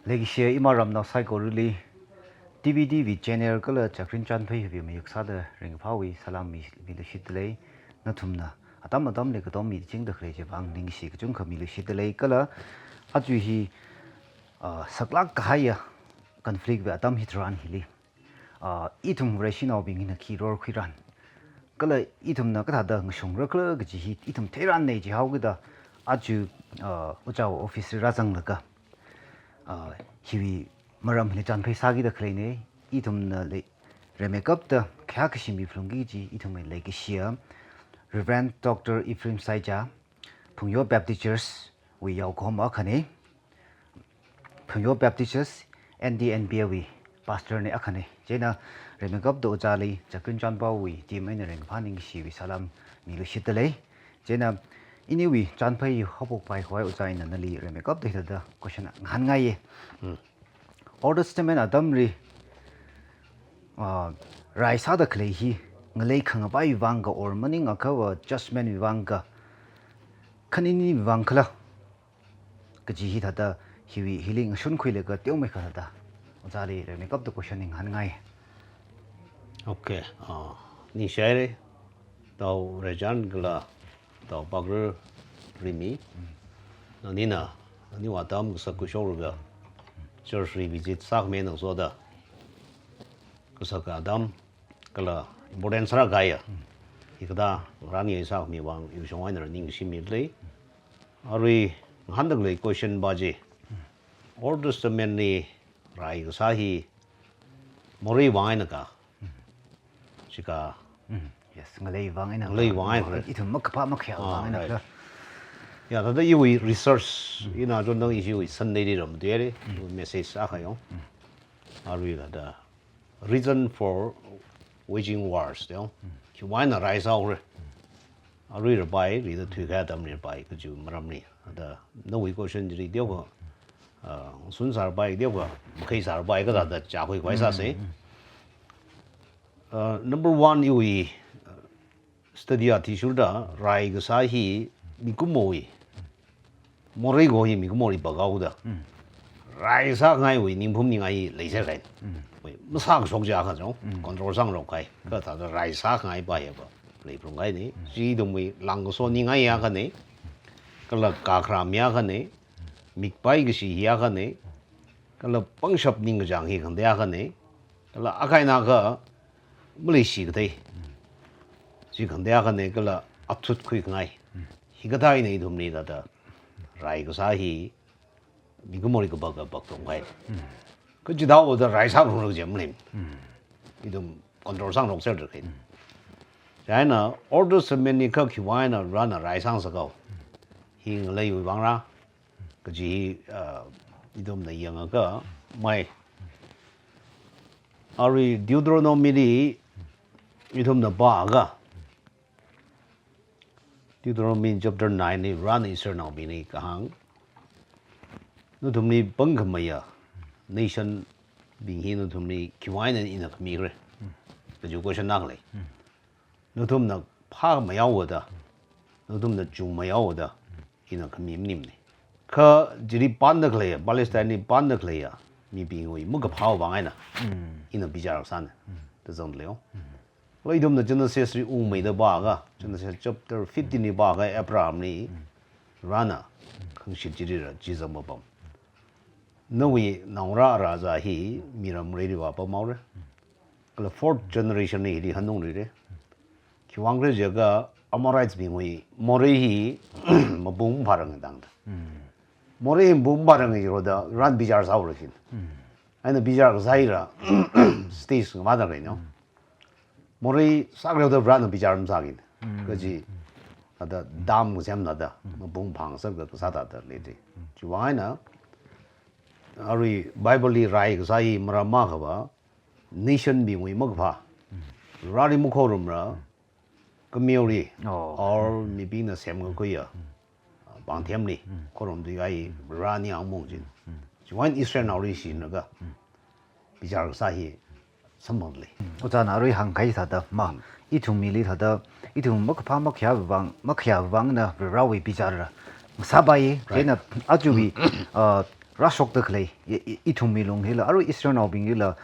Legacy imaram na cycle really DVD vi channel kala chakrin chan phai bi mi yaksa da ring phawi salam mi le shitlei na thumna atam atam le ka mi ching da khre je bang ning si ka chung khami le shitlei kala aju hi saklak khaya conflict ve atam hitran hili itum reshin au bing na ki ror khiran kala itum na ka da ngshong ra kala ga ji hi itum theran nei ji hau ga da aju uchao office ra jang la ka hiwi maram le chan phai sagi da khreine itum na le remekap da kha kshim bi flungi ji itum le ke shia Reverend Dr. Ephraim Saija Phungyo Baptist Church we yau khom a khane Phungyo Baptist Church NDNBW pastor ne akhane jena remekap do jali chakun chan ba wi ti mai ne reng phaning si wi salam mi lu shitlei jena iniwi chan phai hobok pai khoi uchai na nali remekap de da question ngan ngai ye Old Testament Adamri Raisa da Clay he Ngalay Kanga by Vanga or Manning a cover Justman Vanga Kanini Vankla Kaji Hita he healing Shunquilega Tiomekada Ozali make up the questioning Hangai. Okay, ni share tau rejan gala tau bagru rimi nina ni watam sa kushorga church revisit sak men so da kusaka adam kala important sara gaya ikada rani sa mi wang yu shong wan ning simi le ari handag le question baje Old Testament ni rai sa hi mori wang ka chika Yes, Malay Wang and Malay Wang it makapa makya. Yeah, that you research in a don't know issue is Sunday of the message Akayo. I read the reason for waging wars, you know. You want to rise out. I read a by, read the two cat nearby, could you maramni? The no we go send the deal. Soon are by the case are by the Jahui Waisa say. Number one, you study at Tishuda, Rai Gasahi, Mikumoi, Morigo, Mikumori Bagauda. Rai Sakai, we Nimpuming laser. Masak Sokjaka, control Sang Rokai, got at the Rai Sakai by a play from Gaini, see them we Langosoning Ayakane, Kala Kakram Yakane, Mikpaigasi Yakane, Kala Pungshop Ningajang Hikan Yakane, Kala Akainaka. Malaysia day. She can there can negala up to quick night. He got I need to need that Raigosahi Bigumorico Bugger Buckton White. Could you doubt the rice out of Jemlin? You don't control some of surgery. China orders a many cookie wine and run a rice house ago. He lay with Vanga. Could you don't the younger girl? My Ari Deuteronomy itum the baga Deuteronomy chapter 9 ni run is now bini kahang no tumni bangkamaya nation being hin tumni kiwain in a kamire the you question nakle no tum na pa mayawoda no tum the ju mayawoda in a kamim nimni ka jiri pandakle Palestine pandakle mi being we muka power bangana in a bijar san the zone leo Laidum the Genesis made the baga, Genesis chapter 15 baga, Abraham ni Rana, Kungshijira, Jizamabam. No we Naura Raza he, Miram Radio Apa Maure. The fourth generation ni di Hanuri. Kiwangre Jaga, Amorites being we, Mori Mabum Parangdang. Mori Boom Barang Roda, Ran Bijar's Aurikin. And the Bijar Zaira stays mother, you know. Mori Sagro the brand of Bijaram Sagin, Gaji at the Dam Zamnada, Boom Pang Saga Sata lady. Juana Ari Bible Rai Zai Maramakava, Nation being we Mugpa, Radi Mukorumra, Camille, or maybe the same Goya, Bantamli, Korum the Gai, Rani Amungin. Juan Eastern Origin Naga Bijar Sahi. Someonly. Utana Ri Hankai Tada Ma, Itum Militada, Itum Mokpa Makia Vang na Rawi Bizarra. Sabai, Jena Ajubi, rashok de khlei I thum mi long hila aru eastern au bing hila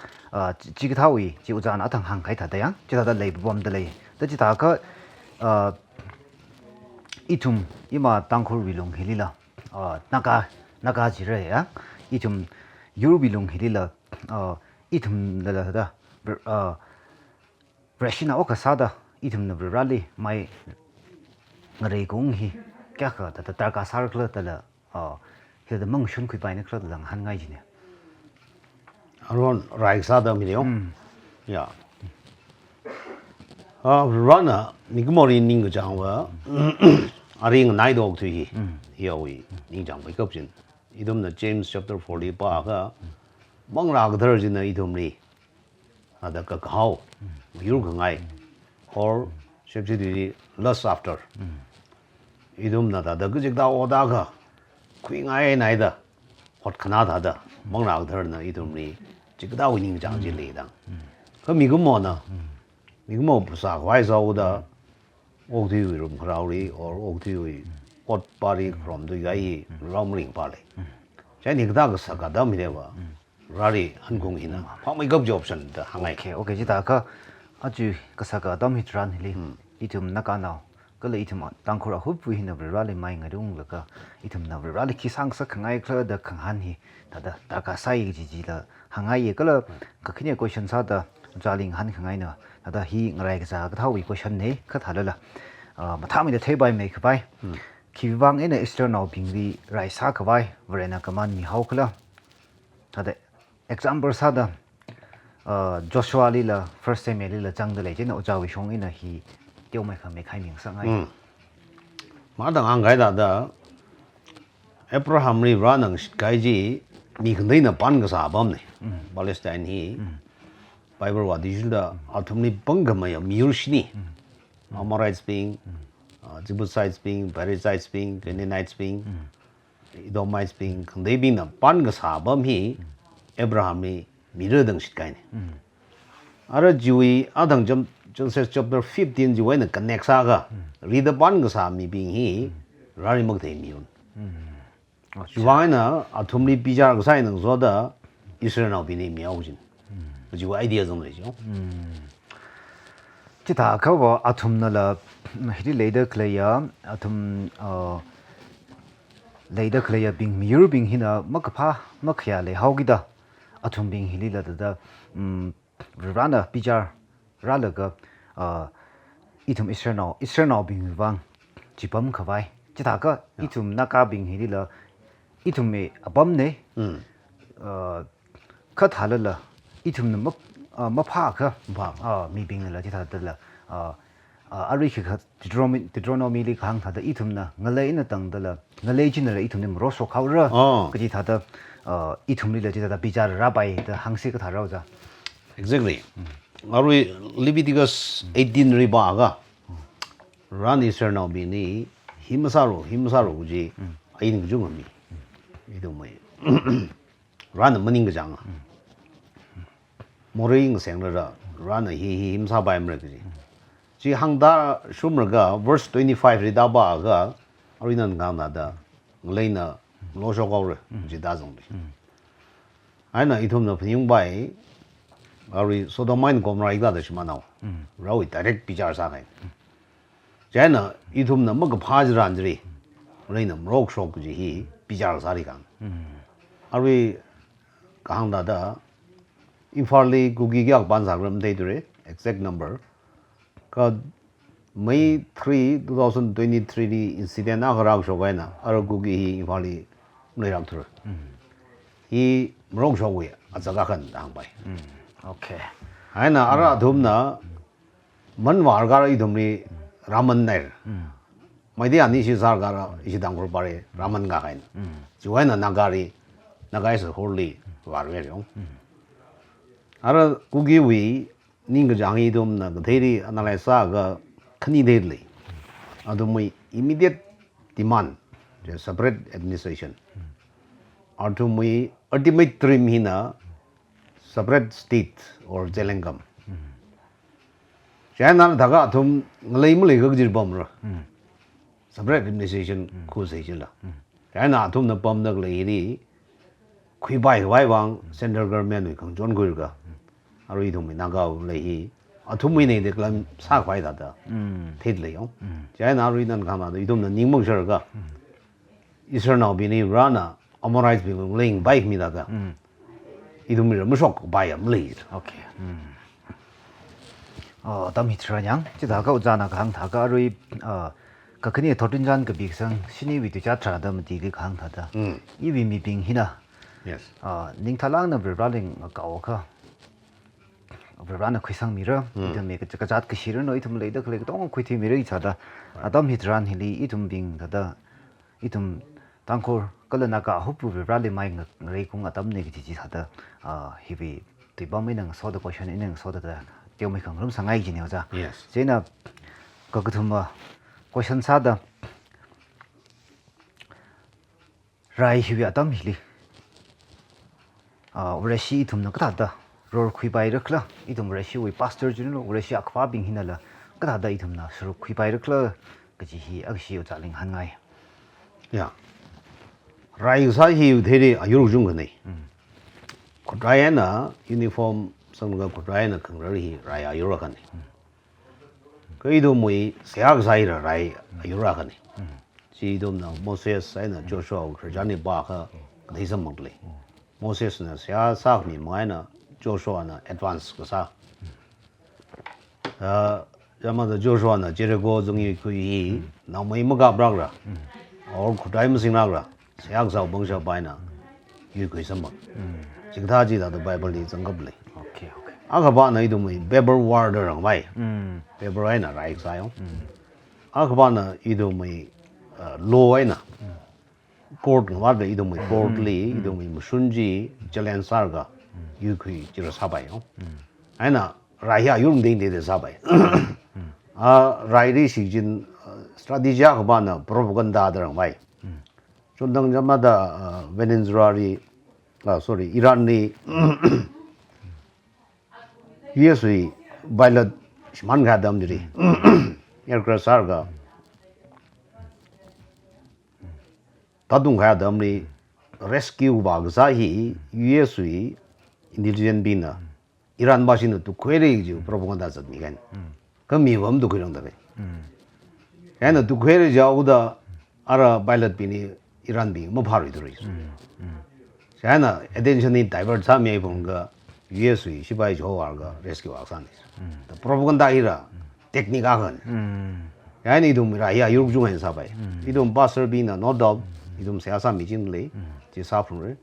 chi ka thawi chi ujan athang hang khai tha da yang chi da lei bom de lei da chi ta ka I thum ima tangkhur wi long hilila naka ji re ya I thum yuru bi long hilila I thum da da Rashina okasada I thum na rally mai ngare gong hi kya ka ta ka sar kla ta la he da mong shun kui bai na kla lang han ngai ji ne aron rai sa da mi yo ya rana ni ko mori ning ga jang wa aring nai dog tu hi yo wi ning jang bai kap jin idom na James chapter 40 pa ga mong ra ga thar jin na idom ni ada ka khao yur ga ngai or sexually lust after idum na da ga jik da oda ga khui ngai nai da hot khana da da mong ra thar na idum ni jik da wi ning jang ji le da ka mi gu mo na mi gu mo pu sa wai sa da ok thi wi rum khrau ri or ok thi wi hot party from the guy ram ring pa le chai ni da ga sa ga da mi de ba rari han gong ina phang mai gap job san da hangai okay ji ta ka aju ka sa ka dam hitran hili I thum na ka naw ka le I thum tangkhur a hup wi hin na rally mai ngarung la ka I thum na rally ki sang sa khangai kla da khang han hi ta ka sai ji ji la hangai ye ka la ka khine question sa da jaling han khangai na da hi ngarai ka sa ka thawi question ne ka thala la ma tha mi da thei bai mai ka bai ki wang ina eastern now ping wi rai sa ka bai vrena ka man mi hau kla da example sa da Joshua lila first time lila chang da le chen o chawi shong ina hi tiêu mai kham mai khai ming sang ai ma dang ang gai da Abraham ri ra nang kai ji mi khn dei na pan ga sa bam ne Palestine hi Bible wa di da athum ni pang ga mai mi ur shini Amorites being Jebusites being Perizzites being Canaanites being Edomites being khn dei bin na pan ga sa bam hi Abraham ni mi dang shit kai ne ara jiwi adang jam Genesis chapter 15 ji wena connect sa ga read the ban ga sa mi bing hi rari mak thei mi un juwaina athumli pijar ga sai nang zo da Israel now bi ni miao jin ji wa idea zong le jo chi ta ka wa athum na la hi leader kleya athum leader kleya bing mir bing hina makapha makhya le haugi da athum bing hi la da rana pijar ralaga itum Israel bing wang chipam khawai chitaka itum naka bing hilila itum me abam ne khat halala itum na mapha kha mi bing la chita dala ari kha Deuteronomy li khang thada itum na ngalai na tang dala ngalai jin la itum ne roso khawra kaji thada itum li la chita da bijar rabai da hangse ka tharau ja exactly Arui Leviticus 18 riba ga ran Israel now bi ni himsaru ji ain gu mi ido mai ran maning ga jang moring seng ra ran hi himsa bai mra ji hangda shumra ga verse 25 rida ba ga arui nan ga na da leina lo sho ga ji da zong ai na ithum na phing bai Ari Sodomine Gomorrah ida da shima now. Rawi direct pijar sa kai. Jana itum na mag phajran jri. Reina mrok shok ji hi pijar sa ri kang. Ari kahang da infarli gugi gyak ban sa gram dei dure exact number. Ka May 3 2023 di incident na garag shok na ar gugi hi infarli mleram thur. Hi mrok shok wi azaga kan dang bai. okay aina ara dhumna man wargar I dhumri raman nair maidi ani si sargara isi dangur pare raman ga kain juwaina nagai se horli warwe yong ara kugi wi ning jangi dhumna gtheri analysa ga khani deirli adumai immediate demand separate administration adumai ultimate dream hina separate state or Zelengam. China daga thum nglei mlei ga jir bom ra. Separate administration khu sei chila. China thum na bom na lei ri kui bai wai wang central government ni kang jon gui ga aro I thum na ga le hi athum mi ne de klam sa kwai da da thit le yong ja na ri nan kha ma I thum na ning mong sher ga isar na bi ni rana amorize bi ling bai mi da ga I thum mi ra mo sok bai am le OK tâm hít ra nhang chỉ đã có ra na khang thà cái rồi cái này thọ tin gian cái việc sang xin ý vì tôi chắc trả đam thì cái khang thà đó ý vì mi bình hina yes ning thalang na ver raling ka ka ver ran khoi sang mi ra idam me ka jat ka shir no itum le da kle tong khoi thi mi ra cha da adam hit ran hili itum bing da da itum tangkor kala na ka hopu ver rali mai ngai kung atam ne ki chi cha da hi vi ti ba me nang so da question in so da tiêu me khang rum sangai ji ne ja yes 제나 거기서 question 사다 라이 히비 아담 힐리 우레시 tumna kata ror khui bai rakla idum reshi wi pastor jinu ureshi akwa bing hinala kata da idumna suru khui bai rakla kaji hi agshi u chaling hangai ya rai sa hi theri ayur jung ga nei kudrayana uniform sang ga kudrayana kang ri rai ayur ga nei cái đó mới sáng sai rồi lại yêu ra cái này chỉ đó là Moses sai là Joshua cái giờ này ba cái thấy sao mấtเลยMoses là sáng sáng mình mới là Joshua là advance cái sao giờ mà Joshua là chỉ có giống như cái nào mới mất gặp rồi or cái đại mình sinh ra rồi sáng sau bưng sau bài là yêu cái sao mất chỉ ta chỉ là Bible đi chẳng gặpเลย오케이 오케이 아까 봐 너희도 뭐 paper war 랑 봐 paper 아이나 라이크 사요 아까 봐나 이도 뭐 law 아이나 court 와도 이도 뭐 courtly 이도 뭐 순지 jallan sarga 유퀴 지로 사봐요 아이나 라이야 요름된데 사봐요 아 라이리 시즌 스트래티지가 봐나 프로파간다랑 봐 전당자마다 베네수엘이 sorry 이란이 US이 바이럿 만 가담들이 에어크래프트 사가 다둥 가담리 레스큐 바그사히 US이 인텔리전 비나 이란 바시는 또 괴리지 프로파간다 zad니간 그 미범도 그런다 그래 얘는 또 괴리 자우다 알아 바이럿 비니 이란 비뭐 바로 이들어 있어 얘는 attention이 다이버트 하면 뭔가 US이 시바이 조화가 레스큐 악산이 프로파간다 이라 테크닉하건 야니 이dom이라 야 유럽 중에 사바이 이돔 바서비나 노덥 이돔 세아사 미진레 지 사프르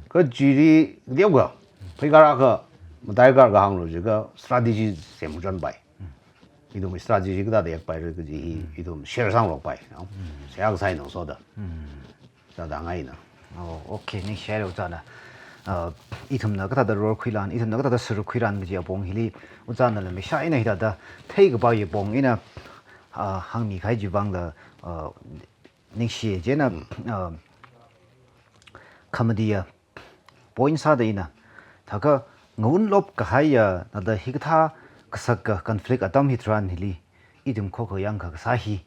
그 지리 려가 페가라가 다이가가 항로 저가 스트래티지 세무전 바이 이돔 스트래티지가 다 약바이를 그지 이돔 셰르상로 바이 세아사이 넣어서다 자 당아이나 오케이 니 셰르 오잖아 이tum나 그다다 로크이란 이tum나 그다다 스르크이란 그지 봉힐이 우자나를 메샤이나 히다다 테이그 바이 봉이나 항미 가이지 방다 닉시 제나 카메디야 보인사데이나 다가 ng운롭 가하야 나다 히그타 그삭가 컨플릭트 아담 히트란 힐리 이듬 코코 양가 사히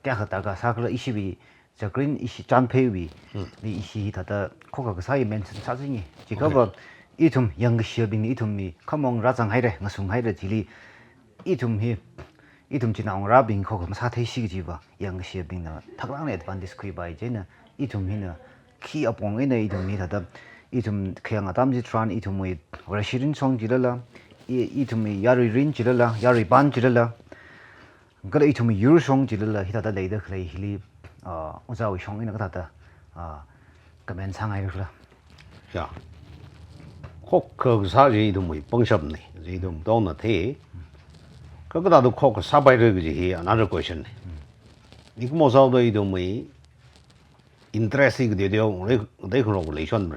깨하다가 사글 22 저 그린 이시 잔페위 이 이시 다다 코가 그 사이 멘션 사진이 지금 이tum 영시어빙 이tum이 커몽 라장 하이래 ngasung 하이래 지리 이tum히 이tum 지나온 라빙 코가 사태 시기지바 영시어빙나 탁랑네 애드반티스 크이바이 제나 이tum히나 키 업봉이네 이tum이 다다 이tum 그냥 아담지 트란 이tum이 러시린 송 지랄라 이tum이 야리린 지랄라 야리반 지랄라 그래 이tum이 유르송 지랄라 히다다 레이더 클레이 힐리 우자위 형이나 그다다 그면 상하이르라 야 코크 사지도 뭐 뻥샵네 지도 돈나 돼 그거다도 코크 사바이르 그지 another question 이거 뭐 사도 이도 뭐 인트레스트 그대요 우리 그런 relation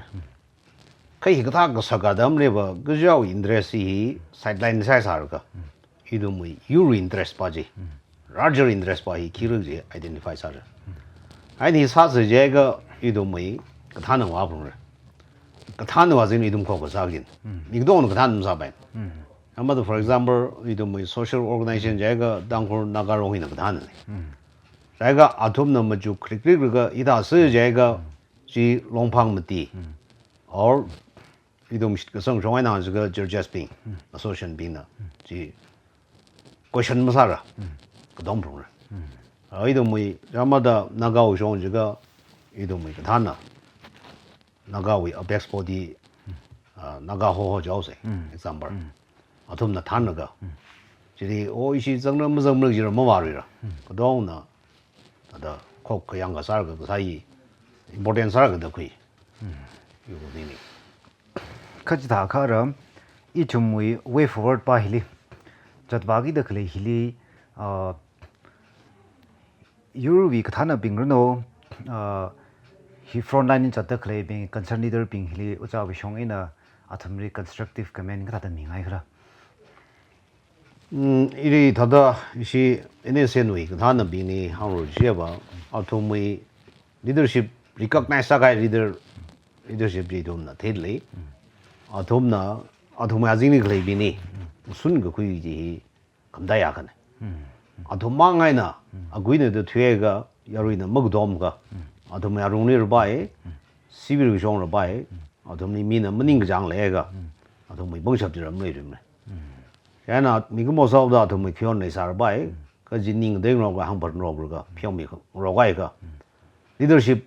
cái cái cái sao cả đam này vào cái giáo interest gì sideline sai sao cả 이도 뭐 your interest 바지 larger interest 바이 키르지 identify sao 아니 사실 제가 이도 뭐 그 타는 와 보는 그 타는 와서 이도 뭐 사긴 이도 오는 그 타는 사배 아마도 for example 이도 뭐 social organization 제가 당고 나가로 있는 그 타는 제가 아톰 넘어 주 크릭크가 이다 쓰 제가 지 롱팡 못디 or 이동 그 성종에 나온 그 저저스 빙 association 빙나 지 question 마사라 그 동부를 이동 뭐 아마다 나가오 종 저가 이동 뭐 다나 나가오 apex body 나가호 저세 example 아톰나 타나가 지리 오이시 정는 무슨 뭐지를 뭐 말이라 그동나 다 코크 양가 살가 그 사이 important 살가 더 거의 이거 되니 kaji da kharam I chumui way forward pa hili jatbagi da khle hili yuruwi kathana bingrno hi frontline chat da khle bing concern leader bing hili ucha bishong ina athamri constructive comment ka da mingai khra 이리 다다 이시 NSN의 그 다는 비니 하루 지어봐 아토미 리더십 recognize 사가 리더십 지도나 데일리 아톰나 아톰이 아직니 그래 비니 무슨 그 구이지 감다야 가네 아톰망아이나 아구이네도 뒤에가 여루이나 먹도음가 아톰이 아롱리를 바에 시비를 종을 바에 아톰이 미나 머닝 그장 레가 아톰이 봉샵들 뭐이름네 야나 미그 모사오다 아톰이 키온네 사르바에 그 진닝 대응로가 한번 로브가 평미 로가이가 리더십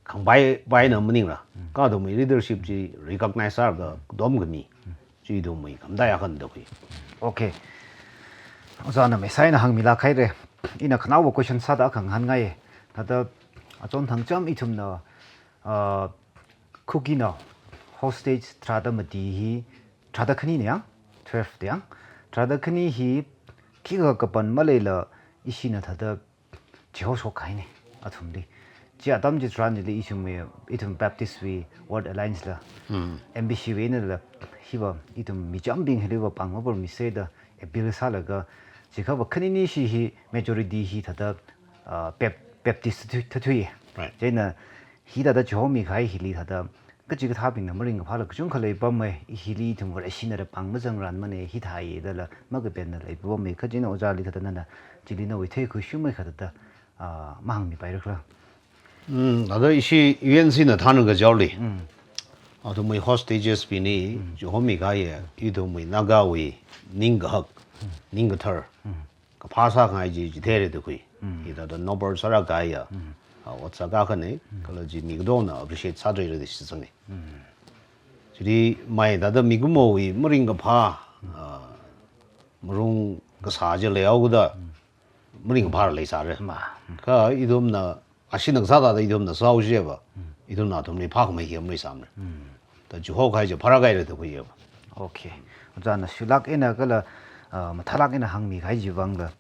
강바이 바이는 뭐닝라 가도 뭐 리더십지 recognize 하가 domgmi 지도 뭐 감다야 한다 그 okay ozana me saina hangmila khaire ina khanaw question sada khang han ngai tada achon thangcham ithumna khukina hostage trada mati hi trada khani ne 12 dia trada khani hi kiga kapan malela isina thada jho so khai ne athumdi ji adam ji tran ji isume ithum baptist we world alliance la mbc we ne la hiwa ithum mi jambing heliwa pangma bor mi se da ebil salaga 지가 큰이니 시히 majority 히 다다 baptist 특히 제나 히다다 조미 가이 힐리 다다 그지가 타빙 넘버링 파라 그중 컬레 밤에 힐리 좀 거래 신의 방무정란 만에 히타이들 먹게 벤들 이범에 그지는 오자리 다다나 지리는 왜 테이크 슈메 가다 마음이 바이러라 나도 이시 UNC는 타는 거 저리 아도 뭐 hostages 비니 조미 가이 이도 뭐 나가위 닝거 닝거터 그 파사 가이지 대래도 거의 이다도 노벌 살아가야 어쩌가하네 그러지 미국도나 appreciate 사드리를 시선에 저리 많이 다도 미국모의 머린 거파 무릉 그 사제 레오고다 머린 거 파를 레사래 그 이dom나 아시는 사다다 이dom나 사오지에봐 이dom나 돈이 파고메 힘을 삼네 더 주호 가이지 파라가이래도 거의 오케이 어자나 슐락 에나 걸라 mathalakina hangmi khai jiwangla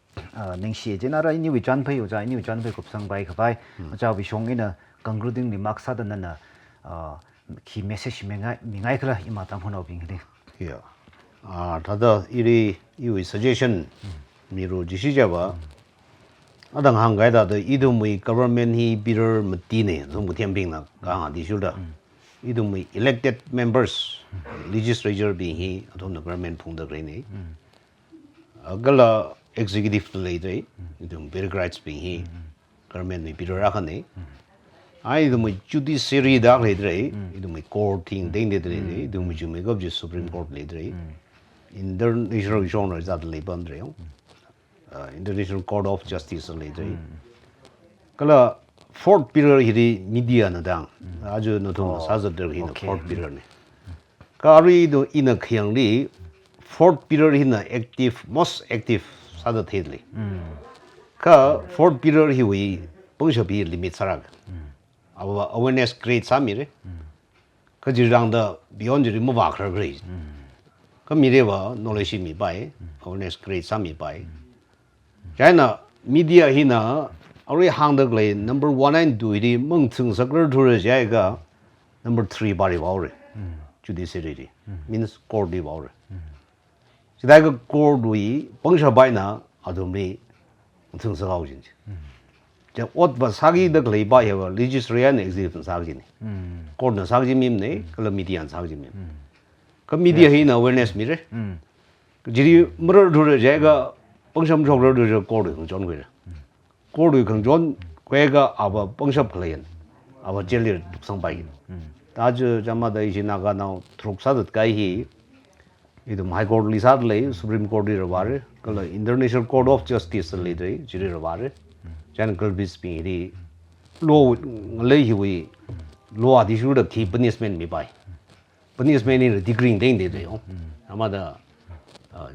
ningshi jenara ini wi janphai oja ini wi janphai kopsang bai khabai oja wi shongina concluding remarks sadana na ki message mingai khla ima tam hono bingri yeah 다다 이리 이 suggestion 미로 지시자바 아당 한가이다도 이도무이 government 히 비를 못디네 좀 못템빙나 강한 디슈다 이도무이 elected members legislature 비히 어떤 government 풍다 그러네 अगला एग्जीक्यूटिव ले दे इदम bureaucrats भी ही गवर्नमेंट में बिरो रखने आई इदम जुडिशरी दाग ले दे इदम कोर्ट थिंग देंग दे दे इदम जो में गब जो सुप्रीम कोर्ट ले दे इंटरनेशनल जोनर जात ले बन दे इंटरनेशनल कोर्ट ऑफ जस्टिस ले दे कला फोर्थ पिलर हिरी मीडिया न दांग आज न तो साजर दे ही फोर्थ पिलर ने कारी दो इन खयंगली fourth period hina active most active sada thedli ka fourth period hi wi pungsha bi limit sarag awa awareness create samire ka jirang da beyond the move akra grade ka mire wa knowledge mi bai awareness create sami bai china media hina already hang the glay number 1 and 2 ri mong chung sakler thur ja ga number 3 bari baure judiciary means court di baure 지다가 코르이 봉샤바이나 아도미 등서가오진지 자 옷바 사기더 레바예와 리지스트리안 엑지션 사기니 코르나 사기미네 클미디안 사기미 그 미디어 히나 어웨어네스 미레 지리 머르르 제가 봉샴 적르르 코르 존 거야 코르 긍존 괴가 아바 봉샵 플레인 아바 젤리 독상바이 ताज जमा दा इसी नागा नाउ थ्रुक सादत kai hi idum high court li sad lei supreme court ri raware kala international court of justice le dei jiri raware jan kal bis pi ri law lei hi wi law di shu da ki punishment mi bai punishment ni degree ding de de ama da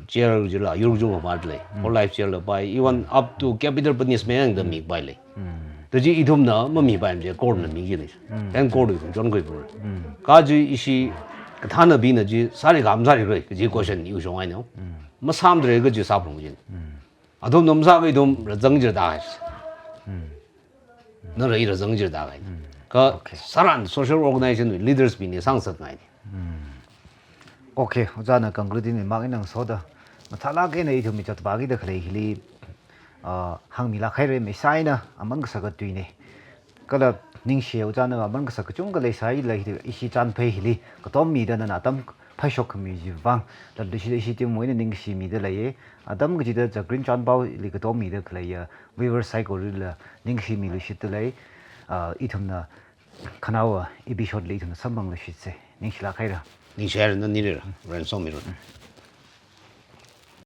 jail jila yur ju ma le for life jail bai even up to capital punishment the mi bai le the ji idum na ma mi bai je court na mi ji ne dan court ri jon goi bu ka ji isi thana bi na ji sari gam sari roi ji question yu shong ai no ma sam dre ge ji sa phung ji adum nom sa ge dum ra jang ji da na ra i ra jang ji da ga ka saran social organization leaders bi ne sang sa ngai 오케이 오자나 conclude 막이랑 소다 마탈라게 네 이좀 미쳤 바기다 그래 힐리 항미라 카이레 메사이나 아만 그사가 뒤네 그라 닝시 오자나 아만 그사가 좀가 사이 라히 이시 잔페 힐리 그tom 미다나 아담 파쇼 커뮤니티 방 달리시 이시 팀 모이는 닝시 미들라예 아담 그지다 저그린 잔바우 리 그tom 미들 클레야 위버 사이코를 닝시 미르시들라이 이tum나 카나와 이비쇼드 리tum나 삼방로 시세 닝시라 카이라 ni share na ni ra ran so mi ro